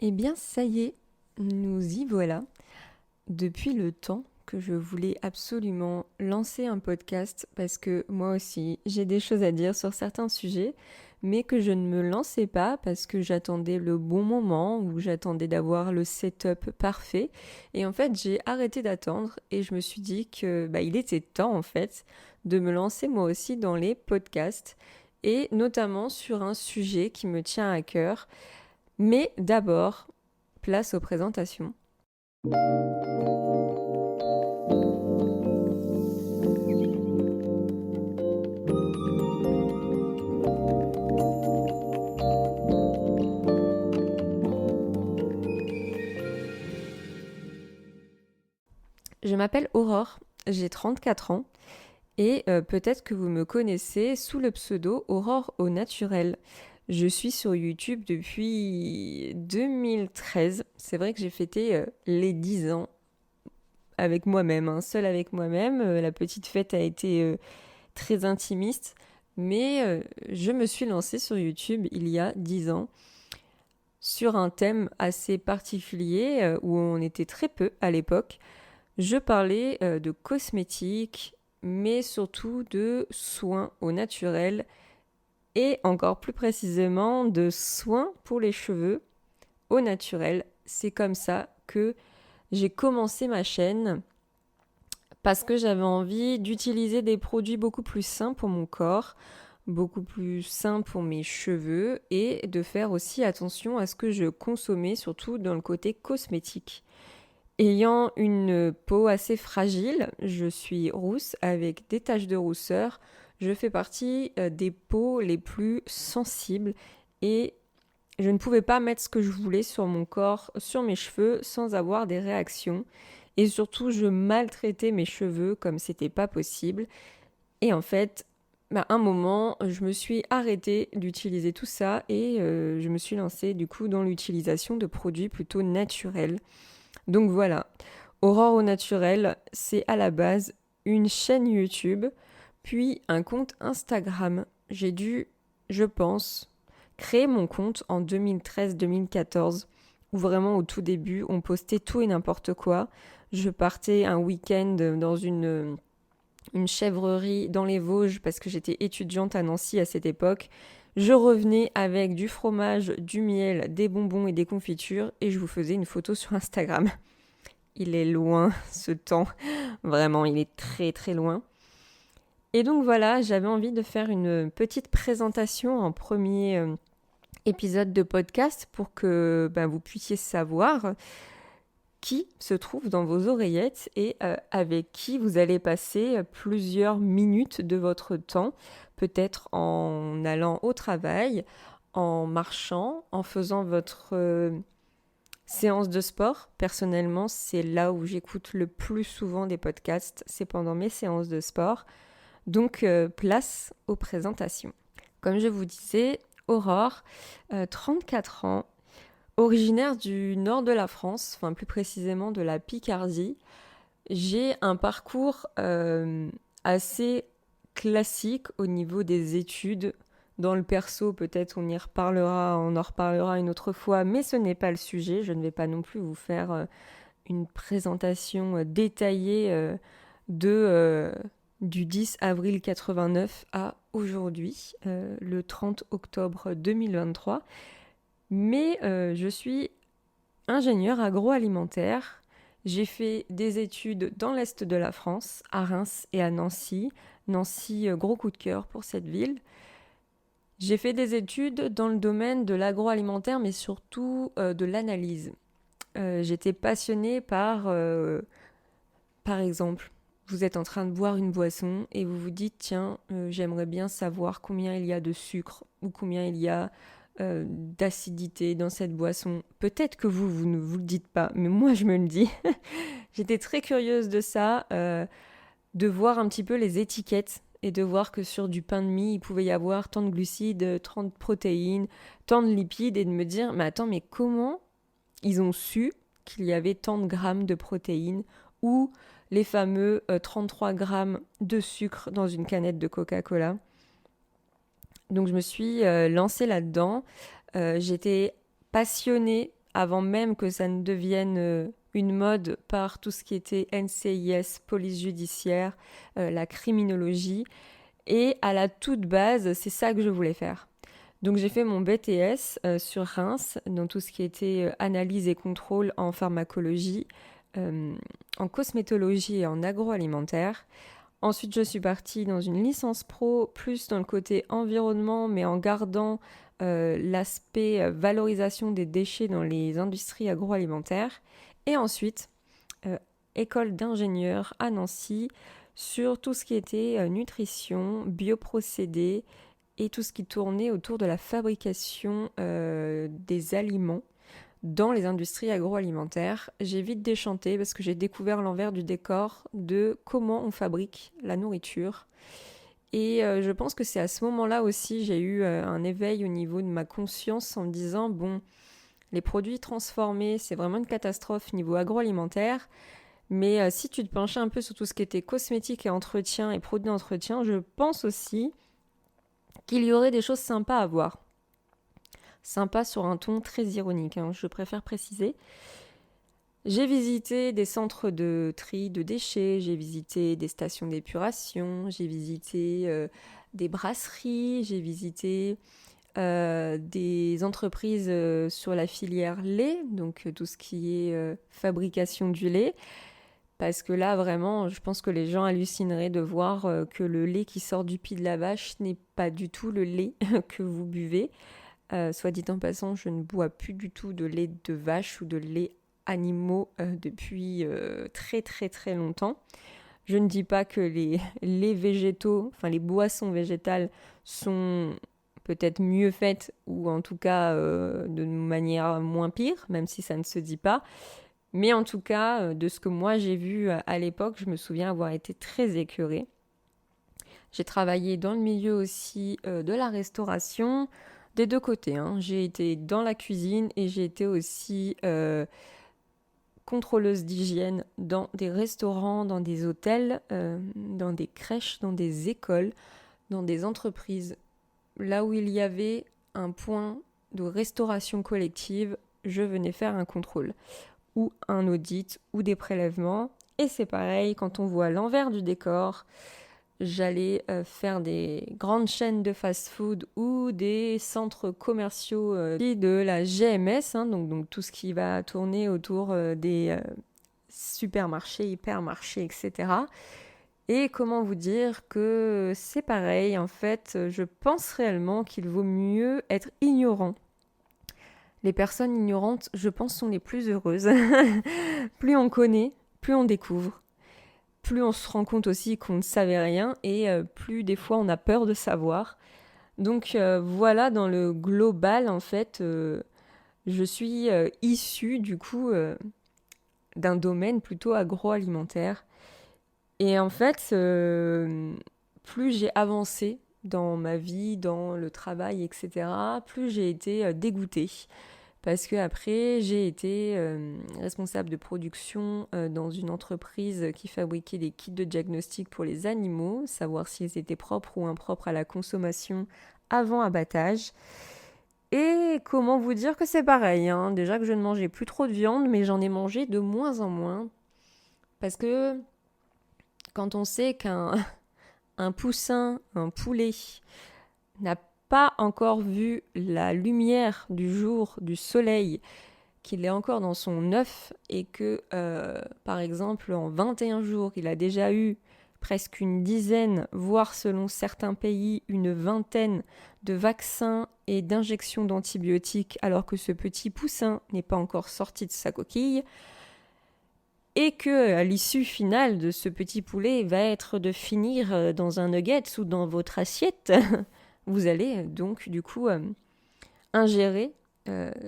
Eh bien, ça y est, nous y voilà. Depuis le temps que je voulais absolument lancer un podcast parce que moi aussi, j'ai des choses à dire sur certains sujets, mais que je ne me lançais pas parce que j'attendais le bon moment ou j'attendais d'avoir le setup parfait. Et en fait, j'ai arrêté d'attendre et je me suis dit que il était temps en fait de me lancer moi aussi dans les podcasts et notamment sur un sujet qui me tient à cœur. Mais d'abord, place aux présentations. Je m'appelle Aurore, j'ai 34 ans et peut-être que vous me connaissez sous le pseudo Aurore au naturel. Je suis sur YouTube depuis 2013. C'est vrai que j'ai fêté les 10 ans avec moi-même, seule avec moi-même. La petite fête a été très intimiste, mais je me suis lancée sur YouTube il y a 10 ans sur un thème assez particulier où on était très peu à l'époque. Je parlais de cosmétiques, mais surtout de soins au naturel et encore plus précisément de soins pour les cheveux au naturel. C'est comme ça que j'ai commencé ma chaîne parce que j'avais envie d'utiliser des produits beaucoup plus sains pour mon corps, beaucoup plus sains pour mes cheveux et de faire aussi attention à ce que je consommais, surtout dans le côté cosmétique. Ayant une peau assez fragile, je suis rousse avec des taches de rousseur. Je fais partie des peaux les plus sensibles et je ne pouvais pas mettre ce que je voulais sur mon corps, sur mes cheveux, sans avoir des réactions. Et surtout, je maltraitais mes cheveux comme c'était pas possible. Et en fait, à un moment, je me suis arrêtée d'utiliser tout ça et je me suis lancée du coup dans l'utilisation de produits plutôt naturels. Donc voilà, Aurore au naturel, c'est à la base une chaîne YouTube, puis un compte Instagram. J'ai dû, je pense, créer mon compte en 2013-2014, où vraiment au tout début, on postait tout et n'importe quoi. Je partais un week-end dans une chèvrerie dans les Vosges parce que j'étais étudiante à Nancy à cette époque. Je revenais avec du fromage, du miel, des bonbons et des confitures et je vous faisais une photo sur Instagram. Il est loin ce temps, vraiment, il est très très loin. Et donc voilà, j'avais envie de faire une petite présentation en premier épisode de podcast pour que vous puissiez savoir qui se trouve dans vos oreillettes et avec qui vous allez passer plusieurs minutes de votre temps, peut-être en allant au travail, en marchant, en faisant votre séance de sport. Personnellement, c'est là où j'écoute le plus souvent des podcasts, c'est pendant mes séances de sport. Donc, place aux présentations. Comme je vous disais, Aurore, 34 ans, originaire du nord de la France, enfin plus précisément de la Picardie. J'ai un parcours assez classique au niveau des études. Dans le perso, peut-être on en reparlera une autre fois, mais ce n'est pas le sujet. Je ne vais pas non plus vous faire une présentation détaillée de, du 10 avril 89 à aujourd'hui, le 30 octobre 2023. Mais je suis ingénieure agroalimentaire. J'ai fait des études dans l'est de la France, à Reims et à Nancy. Nancy, gros coup de cœur pour cette ville. J'ai fait des études dans le domaine de l'agroalimentaire, mais surtout de l'analyse. J'étais passionnée par exemple, vous êtes en train de boire une boisson et vous vous dites, tiens, j'aimerais bien savoir combien il y a de sucre ou combien il y a d'acidité dans cette boisson. Peut-être que vous ne vous le dites pas, mais moi je me le dis. J'étais très curieuse de ça, de voir un petit peu les étiquettes et de voir que sur du pain de mie, il pouvait y avoir tant de glucides, tant de protéines, tant de lipides, et de me dire, mais attends, mais comment ils ont su qu'il y avait tant de grammes de protéines ou les fameux 33 grammes de sucre dans une canette de Coca-Cola. Donc je me suis lancée là-dedans. J'étais passionnée avant même que ça ne devienne une mode par tout ce qui était NCIS, police judiciaire, la criminologie. Et à la toute base, c'est ça que je voulais faire. Donc j'ai fait mon BTS sur Reims, dans tout ce qui était analyse et contrôle en pharmacologie, en cosmétologie et en agroalimentaire. Ensuite, je suis partie dans une licence pro, plus dans le côté environnement, mais en gardant l'aspect valorisation des déchets dans les industries agroalimentaires. Et ensuite, école d'ingénieur à Nancy, sur tout ce qui était nutrition, bioprocédés et tout ce qui tournait autour de la fabrication des aliments dans les industries agroalimentaires. J'ai vite déchanté parce que j'ai découvert l'envers du décor de comment on fabrique la nourriture. Et je pense que c'est à ce moment-là aussi j'ai eu un éveil au niveau de ma conscience en me disant, bon, les produits transformés, c'est vraiment une catastrophe niveau agroalimentaire. Mais si tu te penchais un peu sur tout ce qui était cosmétique et entretien et produits d'entretien, je pense aussi qu'il y aurait des choses sympas à voir. Sympa sur un ton très ironique, hein, je préfère préciser. J'ai visité des centres de tri de déchets, j'ai visité des stations d'épuration, j'ai visité des brasseries, j'ai visité des entreprises sur la filière lait, donc tout ce qui est fabrication du lait. Parce que là, vraiment, je pense que les gens hallucineraient de voir que le lait qui sort du pied de la vache n'est pas du tout le lait que vous buvez. Soit dit en passant, je ne bois plus du tout de lait de vache ou de lait animaux depuis très très très longtemps. Je ne dis pas que les laits végétaux, enfin les boissons végétales sont peut-être mieux faites ou en tout cas de manière moins pire, même si ça ne se dit pas. Mais en tout cas, de ce que moi j'ai vu à l'époque, je me souviens avoir été très écœurée. J'ai travaillé dans le milieu aussi de la restauration, des deux côtés, hein. J'ai été dans la cuisine et j'ai été aussi contrôleuse d'hygiène dans des restaurants, dans des hôtels, dans des crèches, dans des écoles, dans des entreprises. Là où il y avait un point de restauration collective, je venais faire un contrôle ou un audit ou des prélèvements. Et c'est pareil, quand on voit l'envers du décor, j'allais faire des grandes chaînes de fast-food ou des centres commerciaux de la GMS, hein, donc tout ce qui va tourner autour des supermarchés, hypermarchés, etc. Et comment vous dire que c'est pareil, en fait, je pense réellement qu'il vaut mieux être ignorant. Les personnes ignorantes, je pense, sont les plus heureuses. Plus on connaît, plus on découvre. Plus on se rend compte aussi qu'on ne savait rien et plus des fois on a peur de savoir. Donc voilà, dans le global, en fait, je suis issue du coup d'un domaine plutôt agroalimentaire. Et en fait, plus j'ai avancé dans ma vie, dans le travail, etc., plus j'ai été dégoûtée. Parce que après, j'ai été responsable de production dans une entreprise qui fabriquait des kits de diagnostic pour les animaux, savoir s'ils étaient propres ou impropres à la consommation avant abattage. Et comment vous dire que c'est pareil, hein. Déjà que je ne mangeais plus trop de viande, mais j'en ai mangé de moins en moins. Parce que quand on sait qu'un un poussin, un poulet, n'a pas encore vu la lumière du jour, du soleil, qu'il est encore dans son œuf et que, par exemple, en 21 jours, il a déjà eu presque une dizaine, voire selon certains pays, une vingtaine de vaccins et d'injections d'antibiotiques, alors que ce petit poussin n'est pas encore sorti de sa coquille, et que à l'issue finale de ce petit poulet va être de finir dans un nugget ou dans votre assiette, vous allez donc du coup ingérer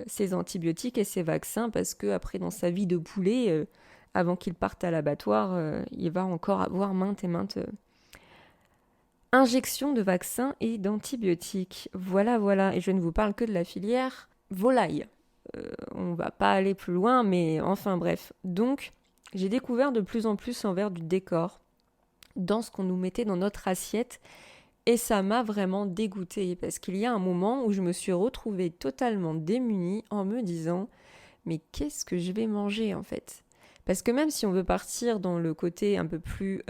ces antibiotiques et ces vaccins parce que après dans sa vie de poulet, avant qu'il parte à l'abattoir, il va encore avoir maintes et maintes injections de vaccins et d'antibiotiques. Voilà, et je ne vous parle que de la filière volaille. On va pas aller plus loin, mais enfin bref. Donc, j'ai découvert de plus en plus l'envers du décor dans ce qu'on nous mettait dans notre assiette et ça m'a vraiment dégoûtée parce qu'il y a un moment où je me suis retrouvée totalement démunie en me disant mais qu'est-ce que je vais manger en fait? Parce que même si on veut partir dans le côté un peu plus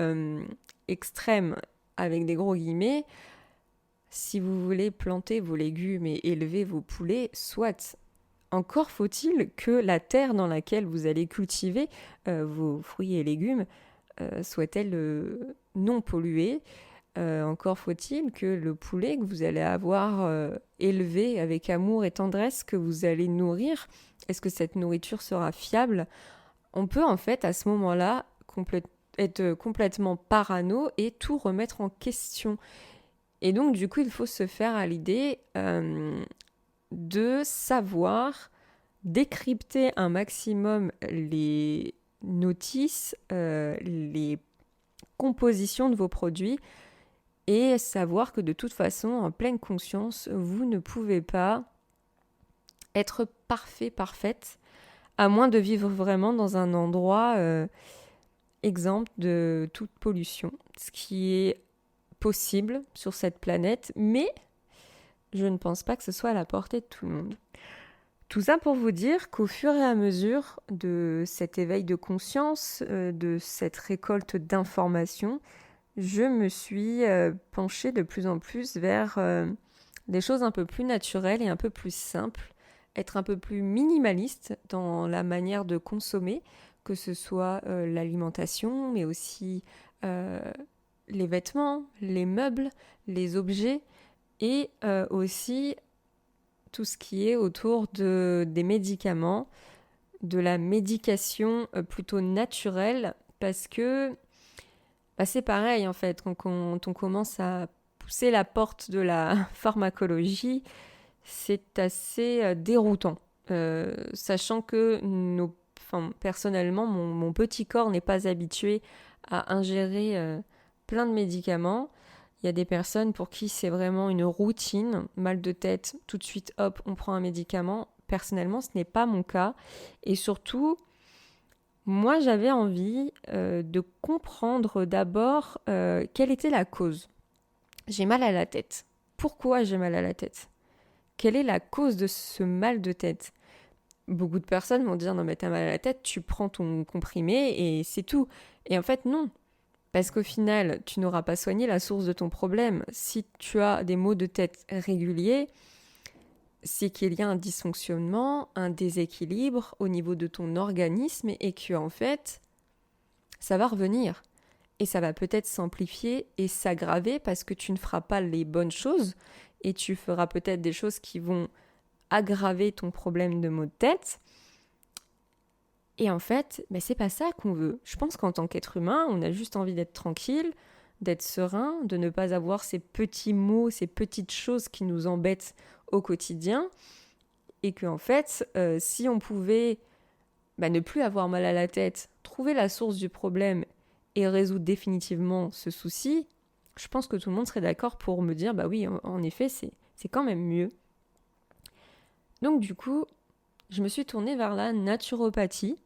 extrême, avec des gros guillemets, si vous voulez planter vos légumes et élever vos poulets, soit. Encore faut-il que la terre dans laquelle vous allez cultiver vos fruits et légumes soit-elle non polluée. Encore faut-il que le poulet que vous allez avoir élevé avec amour et tendresse, que vous allez nourrir, est-ce que cette nourriture sera fiable? On peut en fait à ce moment-là être complètement parano et tout remettre en question. Et donc du coup il faut se faire à l'idée de savoir décrypter un maximum les notices, les compositions de vos produits et savoir que de toute façon, en pleine conscience, vous ne pouvez pas être parfaite, à moins de vivre vraiment dans un endroit exempt de toute pollution, ce qui est possible sur cette planète, mais je ne pense pas que ce soit à la portée de tout le monde. Tout ça pour vous dire qu'au fur et à mesure de cet éveil de conscience, de cette récolte d'informations, je me suis penchée de plus en plus vers des choses un peu plus naturelles et un peu plus simples, être un peu plus minimaliste dans la manière de consommer, que ce soit l'alimentation, mais aussi les vêtements, les meubles, les objets, et aussi tout ce qui est autour des médicaments, de la médication plutôt naturelle, parce que c'est pareil en fait, quand on commence à pousser la porte de la pharmacologie, c'est assez déroutant. Sachant que personnellement, mon petit corps n'est pas habitué à ingérer plein de médicaments. Il y a des personnes pour qui c'est vraiment une routine, mal de tête, tout de suite, hop, on prend un médicament. Personnellement, ce n'est pas mon cas. Et surtout, moi, j'avais envie de comprendre d'abord quelle était la cause. J'ai mal à la tête. Pourquoi j'ai mal à la tête? Quelle est la cause de ce mal de tête? Beaucoup de personnes vont dire non mais t'as mal à la tête, tu prends ton comprimé et c'est tout. Et en fait non, parce qu'au final tu n'auras pas soigné la source de ton problème. Si tu as des maux de tête réguliers, c'est qu'il y a un dysfonctionnement, un déséquilibre au niveau de ton organisme et que en fait ça va revenir. Et ça va peut-être s'amplifier et s'aggraver parce que tu ne feras pas les bonnes choses et tu feras peut-être des choses qui vont aggraver ton problème de maux de tête. Et en fait, c'est pas ça qu'on veut. Je pense qu'en tant qu'être humain, on a juste envie d'être tranquille, d'être serein, de ne pas avoir ces petits maux, ces petites choses qui nous embêtent au quotidien. Et qu'en fait, si on pouvait ne plus avoir mal à la tête, trouver la source du problème et résoudre définitivement ce souci, je pense que tout le monde serait d'accord pour me dire oui, en effet, c'est quand même mieux. Donc du coup, je me suis tournée vers la naturopathie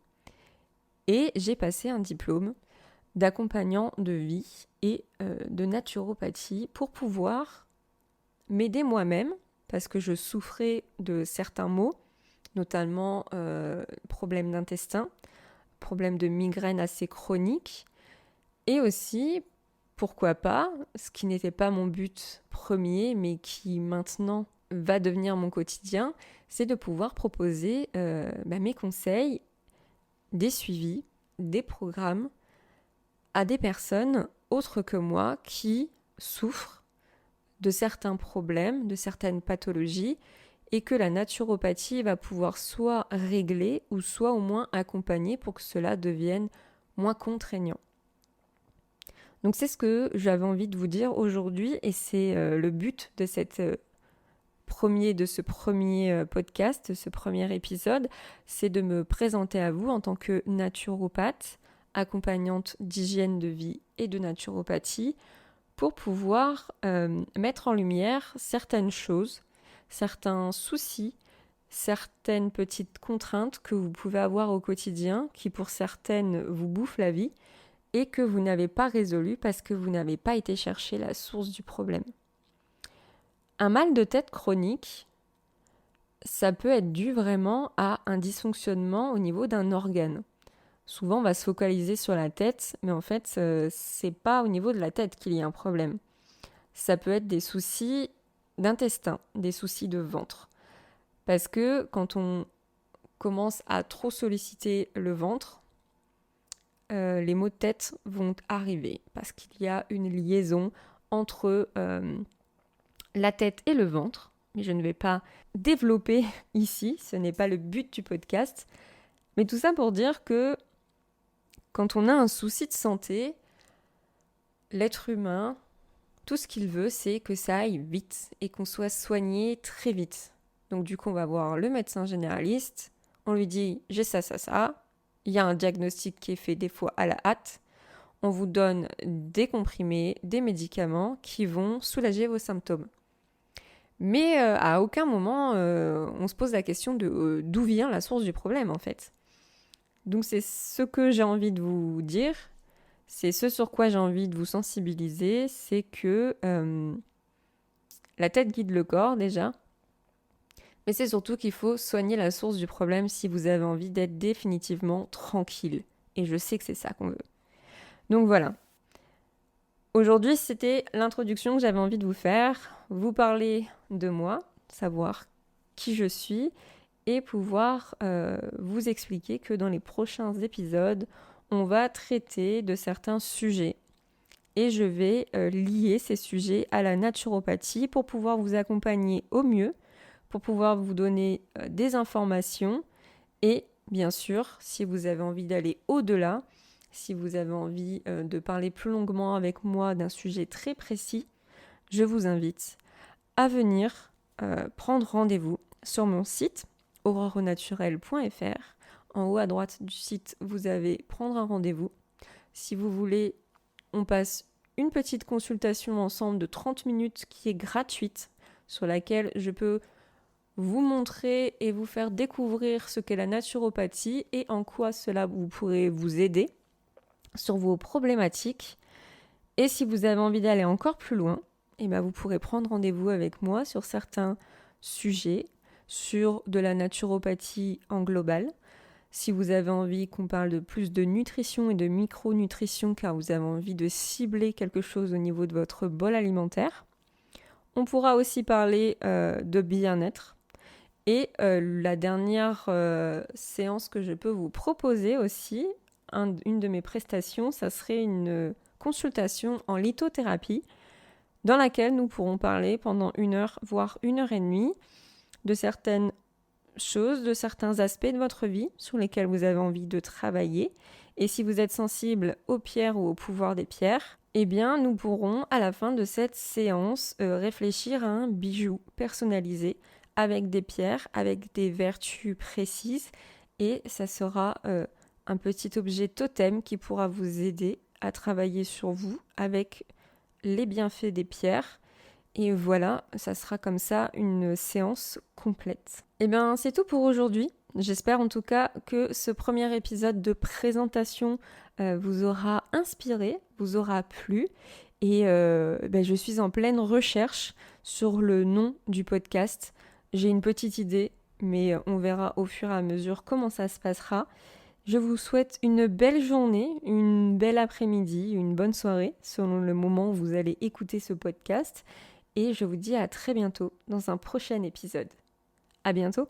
et j'ai passé un diplôme d'accompagnant de vie et de naturopathie pour pouvoir m'aider moi-même parce que je souffrais de certains maux, notamment problèmes d'intestin, problèmes de migraine assez chroniques et aussi, pourquoi pas, ce qui n'était pas mon but premier mais qui maintenant va devenir mon quotidien, c'est de pouvoir proposer mes conseils, des suivis, des programmes à des personnes autres que moi qui souffrent de certains problèmes, de certaines pathologies et que la naturopathie va pouvoir soit régler ou soit au moins accompagner pour que cela devienne moins contraignant. Donc c'est ce que j'avais envie de vous dire aujourd'hui et c'est le but de ce premier podcast, ce premier épisode, c'est de me présenter à vous en tant que naturopathe, accompagnante d'hygiène de vie et de naturopathie, pour pouvoir mettre en lumière certaines choses, certains soucis, certaines petites contraintes que vous pouvez avoir au quotidien, qui pour certaines vous bouffent la vie, et que vous n'avez pas résolu parce que vous n'avez pas été chercher la source du problème. Un mal de tête chronique, ça peut être dû vraiment à un dysfonctionnement au niveau d'un organe. Souvent, on va se focaliser sur la tête, mais en fait, c'est pas au niveau de la tête qu'il y a un problème. Ça peut être des soucis d'intestin, des soucis de ventre. Parce que quand on commence à trop solliciter le ventre, les maux de tête vont arriver parce qu'il y a une liaison entre la tête et le ventre. Mais je ne vais pas développer ici, ce n'est pas le but du podcast. Mais tout ça pour dire que quand on a un souci de santé, l'être humain, tout ce qu'il veut, c'est que ça aille vite et qu'on soit soigné très vite. Donc du coup, on va voir le médecin généraliste, on lui dit « j'ai ça, ça, ça ». Il y a un diagnostic qui est fait des fois à la hâte. On vous donne des comprimés, des médicaments qui vont soulager vos symptômes. Mais à aucun moment, on se pose la question de d'où vient la source du problème en fait. Donc c'est ce que j'ai envie de vous dire, c'est ce sur quoi j'ai envie de vous sensibiliser, c'est que la tête guide le corps déjà, mais c'est surtout qu'il faut soigner la source du problème si vous avez envie d'être définitivement tranquille. Et je sais que c'est ça qu'on veut. Donc voilà. Aujourd'hui, c'était l'introduction que j'avais envie de vous faire, vous parler de moi, savoir qui je suis et pouvoir vous expliquer que dans les prochains épisodes, on va traiter de certains sujets. Et je vais lier ces sujets à la naturopathie pour pouvoir vous accompagner au mieux, pour pouvoir vous donner des informations et bien sûr, si vous avez envie d'aller au-delà, si vous avez envie de parler plus longuement avec moi d'un sujet très précis, je vous invite à venir prendre rendez-vous sur mon site aurorenaturelle.fr. En haut à droite du site, vous avez prendre un rendez-vous. Si vous voulez, on passe une petite consultation ensemble de 30 minutes qui est gratuite, sur laquelle je peux vous montrer et vous faire découvrir ce qu'est la naturopathie et en quoi cela vous pourrez vous aider sur vos problématiques. Et si vous avez envie d'aller encore plus loin, vous pourrez prendre rendez-vous avec moi sur certains sujets, sur de la naturopathie en global. Si vous avez envie qu'on parle de plus de nutrition et de micronutrition car vous avez envie de cibler quelque chose au niveau de votre bol alimentaire. On pourra aussi parler de bien-être. Et la dernière séance que je peux vous proposer aussi, une de mes prestations, ça serait une consultation en lithothérapie dans laquelle nous pourrons parler pendant 1 heure, voire 1 heure et demie de certaines choses, de certains aspects de votre vie sur lesquels vous avez envie de travailler. Et si vous êtes sensible aux pierres ou au pouvoir des pierres, nous pourrons à la fin de cette séance réfléchir à un bijou personnalisé avec des pierres, avec des vertus précises et ça sera un petit objet totem qui pourra vous aider à travailler sur vous avec les bienfaits des pierres. Et voilà, ça sera comme ça une séance complète. C'est tout pour aujourd'hui. J'espère en tout cas que ce premier épisode de présentation vous aura inspiré, vous aura plu. Et je suis en pleine recherche sur le nom du podcast. J'ai une petite idée, mais on verra au fur et à mesure comment ça se passera. Je vous souhaite une belle journée, une belle après-midi, une bonne soirée, selon le moment où vous allez écouter ce podcast. Et je vous dis à très bientôt dans un prochain épisode. À bientôt!